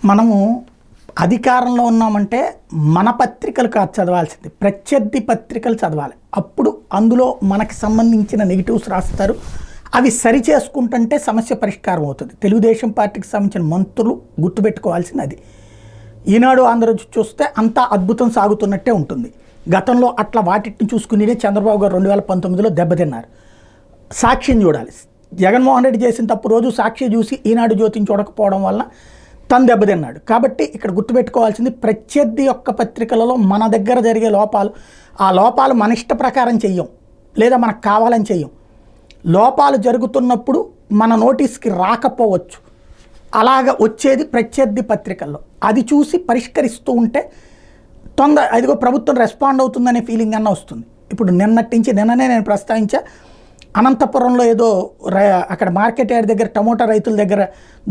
మనము అధికారంలో ఉన్నామంటే మన పత్రికలు కాదు చదవాల్సింది, ప్రత్యర్థి పత్రికలు చదవాలి. అప్పుడు అందులో మనకి సంబంధించిన నెగిటివ్స్ రాస్తారు, అవి సరి చేసుకుంటుంటే సమస్య పరిష్కారం అవుతుంది. తెలుగుదేశం పార్టీకి సంబంధించిన మంత్రులు గుర్తుపెట్టుకోవాల్సింది అది. ఈనాడు ఆంధ్రజ్యోతి చూస్తే అంతా అద్భుతం సాగుతున్నట్టే ఉంటుంది. గతంలో అట్లా వాటిని చూసుకునేదే చంద్రబాబు గారు 2019లో దెబ్బతిన్నారు. సాక్షిని చూడాలి. జగన్మోహన్ రెడ్డి చేసిన తప్పు రోజు సాక్షి చూసి ఈనాడు జ్యోతిని చూడకపోవడం వల్ల తను దెబ్బతిన్నాడు. కాబట్టి ఇక్కడ గుర్తుపెట్టుకోవాల్సింది ప్రత్యర్థి యొక్క పత్రికలలో మన దగ్గర జరిగే లోపాలు, ఆ లోపాలు మన ఇష్ట ప్రకారం చెయ్యం, లేదా మనకు కావాలని చెయ్యం. లోపాలు జరుగుతున్నప్పుడు మన నోటీస్కి రాకపోవచ్చు, అలాగ వచ్చేది ప్రత్యర్థి పత్రికల్లో. అది చూసి పరిష్కరిస్తూ ఉంటే అదిగో ప్రభుత్వం రెస్పాండ్ అవుతుందనే ఫీలింగ్ అన్న వస్తుంది. ఇప్పుడు నిన్ననే నేను ప్రస్తావించా, అనంతపురంలో ఏదో అక్కడ మార్కెట్ యార్డ్ దగ్గర టమోటా రైతుల దగ్గర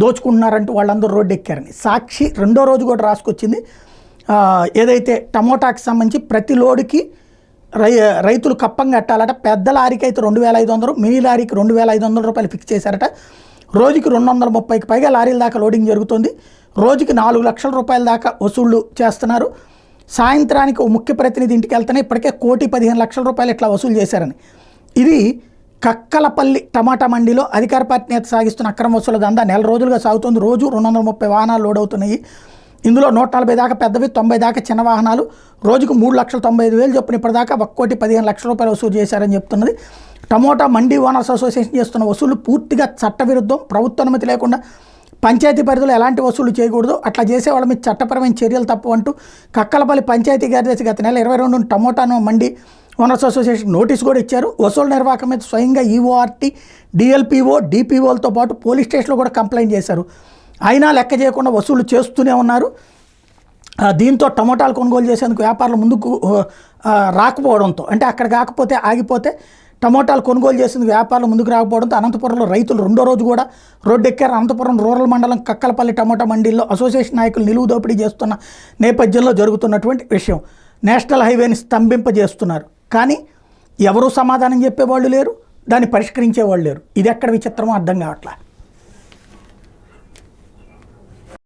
దోచుకుంటున్నారంటూ వాళ్ళందరూ రోడ్డు ఎక్కారని. సాక్షి రెండో రోజు కూడా రాసుకొచ్చింది, ఏదైతే టమోటాకి సంబంధించి ప్రతి లోడుకి రైతులు కప్పం కట్టాలట. పెద్ద లారీకి అయితే 2500, మినీ లారీకి 2500 రూపాయలు ఫిక్స్ చేశారట. రోజుకి 230కి పైగా లారీల దాకా లోడింగ్ జరుగుతుంది. రోజుకి 4 లక్షల రూపాయల దాకా వసూళ్లు చేస్తున్నారు. సాయంత్రానికి ఓ ముఖ్య ప్రతినిధి ఇంటికి వెళ్తేనే ఇప్పటికే 1,15,00,000 రూపాయలు ఇట్లా వసూలు చేశారని. ఇది కక్కలపల్లి టమాటా మండీలో అధికార పార్టీ నేత సాగిస్తున్న అక్రమ వసూలు దందా నెల రోజులుగా సాగుతుంది. రోజు 230 వాహనాలు లోడ్ అవుతున్నాయి. ఇందులో 140 దాకా పెద్దవి, 90 దాకా చిన్న వాహనాలు. రోజుకు 3,95,000 చొప్పున ఇప్పటిదాకా 1,15,00,000 రూపాయలు వసూలు చేశారని చెప్తున్నది. టమోటా మండీ ఓనర్స్ అసోసియేషన్ చేస్తున్న వసూలు పూర్తిగా చట్టవిరుద్ధం, ప్రభుత్వ అనుమతి లేకుండా పంచాయతీ పరిధిలో ఎలాంటి వసూలు చేయకూడదు, అట్లా చేసే వాళ్ళ మీద చట్టపరమైన చర్యలు తప్పు అంటూ కక్కలపల్లి పంచాయతీ కార్యదర్శి గత నెల 22 టమోటాను మండీ ఓనర్స్ అసోసియేషన్ నోటీసు కూడా ఇచ్చారు. వసూలు నిర్వాహకం మీద స్వయంగా ఈఓఆర్టీ, డిఎల్పిఓ, డిపిఓలతో పాటు పోలీస్ స్టేషన్లో కూడా కంప్లైంట్ చేశారు. అయినా లెక్క చేయకుండా వసూలు చేస్తూనే ఉన్నారు. దీంతో టమోటాలు కొనుగోలు చేసేందుకు వ్యాపారులు ముందుకు రాకపోవడంతో, అంటే అక్కడ కాకపోతే ఆగిపోతే టమోటాలు కొనుగోలు చేసేందుకు వ్యాపారులు ముందుకు రాకపోవడంతో అనంతపురంలో రైతులు రెండో రోజు కూడా రోడ్డు ఎక్కారు. అనంతపురం రూరల్ మండలం కక్కలపల్లి టమోటా మండీల్లో అసోసియేషన్ నాయకులు నిలువు దోపిడీ చేస్తున్న నేపథ్యంలో జరుగుతున్నటువంటి విషయం. నేషనల్ హైవేని స్తంభింపజేస్తున్నారు, కానీ ఎవరూ సమాధానం చెప్పేవాళ్ళు లేరు, దాన్ని పరిష్కరించేవాళ్ళు లేరు. ఇది ఎక్కడ విచిత్రమో అర్థం కావట్లేదు.